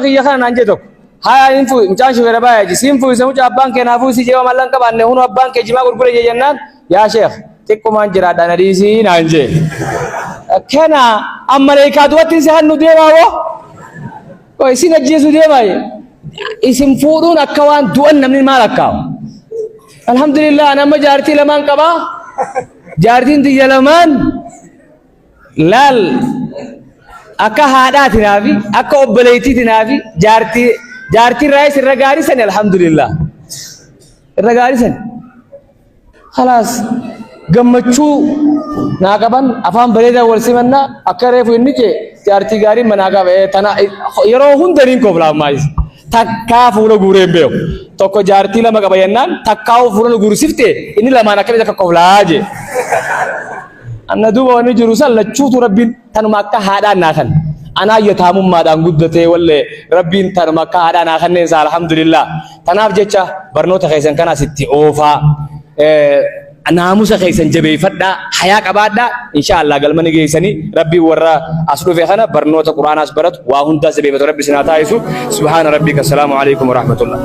يا خان أنجدك هاي إنفو مجان شوفنا بايج سينفو يسمو أبان كنافو سيجوا مالن كبان هونو أبان كجماع كركولة جنان يا شيخ تكو مان جراد أنا ريسي نانجي كنا أمريكا دوتين سهل نديما هو كويسين الجيسو ديما اسم فورون أكوان دوان نمني ما ركاو الحمد لله أنا ما جارتي لمان كبا جارتين دي لمان لال أكا هادات نافي أكا أبليتي نافي جارتي رايس الرجاري سن الحمد لله الرجاري سن خلاص قمتشو ناقبان أفهم بريدة ورسمنا أكره في النجى جارتي جاري مناقب تنا يروحون درين كوبلا مايز takkaa fuula guureen beeku tokko jaartii lama qaba yennaan takkaa fuula guuru sifte inni lamaan akka akka koblaaje anna duuba wanni jiru san lachuutu rabbiin tanuma akka haadhaan naakan anaa yataamummaadhaan guddatee wallee rabbiin tanuma akka haadhaan naakanneen isaa alhamdulillah tanaaf jecha barnoota keessan kanaas itti oofaa naamusa keessan jabeeffadhaa hayaa qabaadhaa inshallah galmani geessanii rabbii warra as dhufe kana barnoota quraanaas baratu waa hundaas jabeeffatu rabbi sinaa taa'isu subhaana rabbika assalaamu alaykum wa rahmatullah